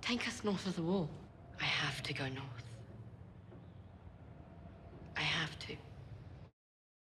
Take us north of the wall. I have to go north. I have to.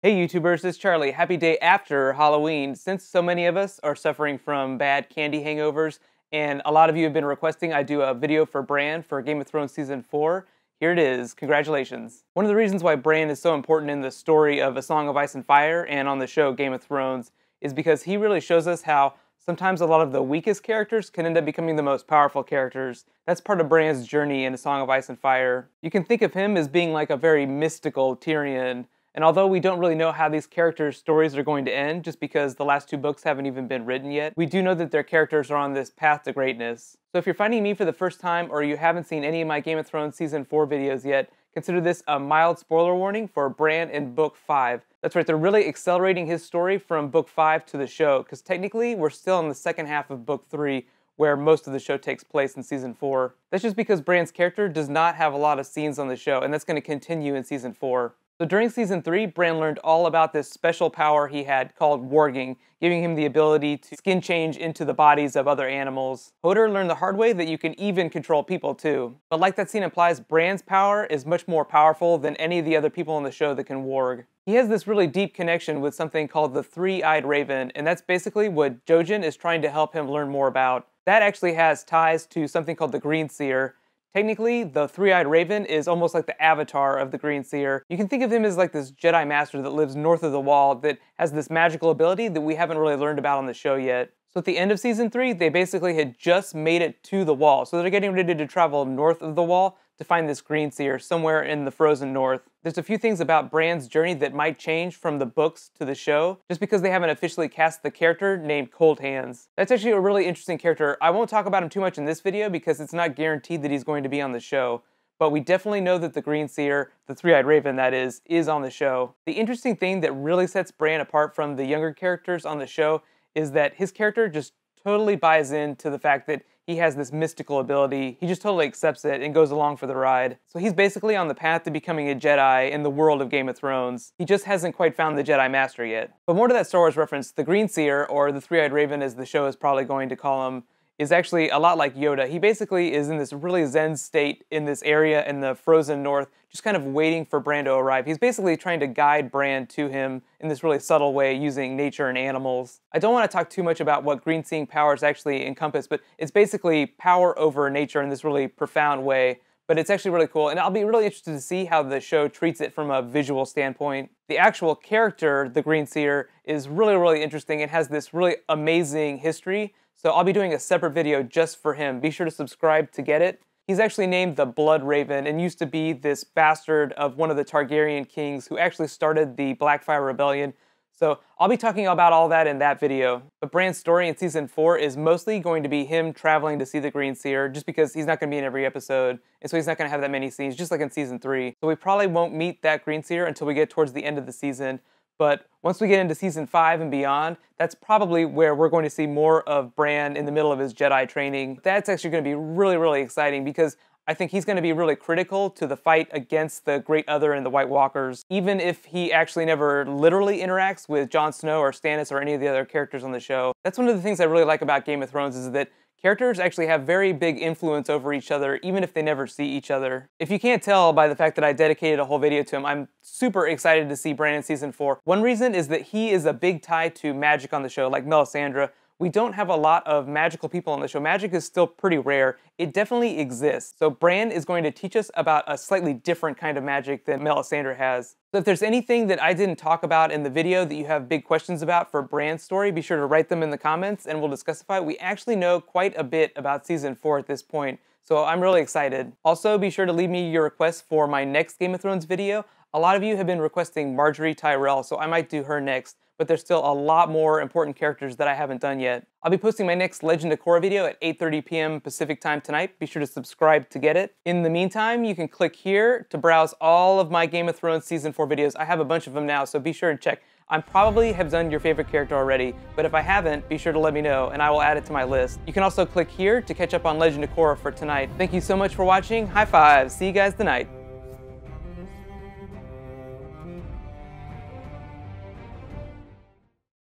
Hey YouTubers, it's Charlie. Happy day after Halloween. Since so many of us are suffering from bad candy hangovers, and a lot of you have been requesting I do a video for Bran for Game of Thrones Season 4, here it is. Congratulations. One of the reasons why Bran is so important in the story of A Song of Ice and Fire and on the show Game of Thrones is because he really shows us how sometimes a lot of the weakest characters can end up becoming the most powerful characters. That's part of Bran's journey in A Song of Ice and Fire. You can think of him as being like a very mystical Tyrion. And although we don't really know how these characters' stories are going to end, just because the last two books haven't even been written yet, we do know that their characters are on this path to greatness. So if you're finding me for the first time, or you haven't seen any of my Game of Thrones Season 4 videos yet, consider this a mild spoiler warning for Bran in Book 5. That's right, they're really accelerating his story from Book 5 to the show, because technically we're still in the second half of Book 3, where most of the show takes place in Season 4. That's just because Bran's character does not have a lot of scenes on the show, and that's going to continue in Season 4. So during Season 3, Bran learned all about this special power he had called warging, giving him the ability to skin change into the bodies of other animals. Hodor learned the hard way that you can even control people too. But like that scene implies, Bran's power is much more powerful than any of the other people on the show that can warg. He has this really deep connection with something called the Three-Eyed Raven, and that's basically what Jojen is trying to help him learn more about. That actually has ties to something called the Green Seer. Technically, the Three-Eyed Raven is almost like the avatar of the Green Seer. You can think of him as like this Jedi Master that lives north of the Wall that has this magical ability that we haven't really learned about on the show yet. So at the end of Season 3, they basically had just made it to the Wall. So they're getting ready to travel north of the Wall to find this Green Seer somewhere in the frozen north. There's a few things about Bran's journey that might change from the books to the show, just because they haven't officially cast the character named Cold Hands. That's actually a really interesting character. I won't talk about him too much in this video because it's not guaranteed that he's going to be on the show, but we definitely know that the Green Seer, the Three-Eyed Raven that is on the show. The interesting thing that really sets Bran apart from the younger characters on the show is that his character just totally buys into the fact that he has this mystical ability. He just totally accepts it and goes along for the ride. So he's basically on the path to becoming a Jedi in the world of Game of Thrones. He just hasn't quite found the Jedi Master yet. But more to that Star Wars reference, the Green Seer, or the Three-Eyed Raven as the show is probably going to call him, is actually a lot like Yoda. He basically is in this really zen state in this area in the frozen north, just kind of waiting for Bran to arrive. He's basically trying to guide Bran to him in this really subtle way using nature and animals. I don't want to talk too much about what green seeing powers actually encompass, but it's basically power over nature in this really profound way. But it's actually really cool, and I'll be really interested to see how the show treats it from a visual standpoint. The actual character, the Green Seer, is really, really interesting and has this really amazing history. So I'll be doing a separate video just for him. Be sure to subscribe to get it. He's actually named the Blood Raven and used to be this bastard of one of the Targaryen kings who actually started the Blackfire Rebellion. So I'll be talking about all that in that video. But Bran's story in Season 4 is mostly going to be him traveling to see the Green Seer, just because he's not going to be in every episode, and so he's not going to have that many scenes, just like in Season 3. So we probably won't meet that Green Seer until we get towards the end of the season. But once we get into Season 5 and beyond, that's probably where we're going to see more of Bran in the middle of his Jedi training. That's actually going to be really, really exciting because I think he's going to be really critical to the fight against the Great Other and the White Walkers, even if he actually never literally interacts with Jon Snow or Stannis or any of the other characters on the show. That's one of the things I really like about Game of Thrones is that characters actually have very big influence over each other, even if they never see each other. If you can't tell by the fact that I dedicated a whole video to him, I'm super excited to see Bran in Season 4. One reason is that he is a big tie to magic on the show, like Melisandre. We don't have a lot of magical people on the show. Magic is still pretty rare. It definitely exists. So Bran is going to teach us about a slightly different kind of magic than Melisandre has. So if there's anything that I didn't talk about in the video that you have big questions about for Bran's story, be sure to write them in the comments and we'll discussify. We actually know quite a bit about Season 4 at this point, so I'm really excited. Also, be sure to leave me your requests for my next Game of Thrones video. A lot of you have been requesting Margaery Tyrell, so I might do her next, but there's still a lot more important characters that I haven't done yet. I'll be posting my next Legend of Korra video at 8:30 p.m. Pacific time tonight. Be sure to subscribe to get it. In the meantime, you can click here to browse all of my Game of Thrones Season 4 videos. I have a bunch of them now, so be sure to check. I probably have done your favorite character already, but if I haven't, be sure to let me know and I will add it to my list. You can also click here to catch up on Legend of Korra for tonight. Thank you so much for watching. High five. See you guys tonight.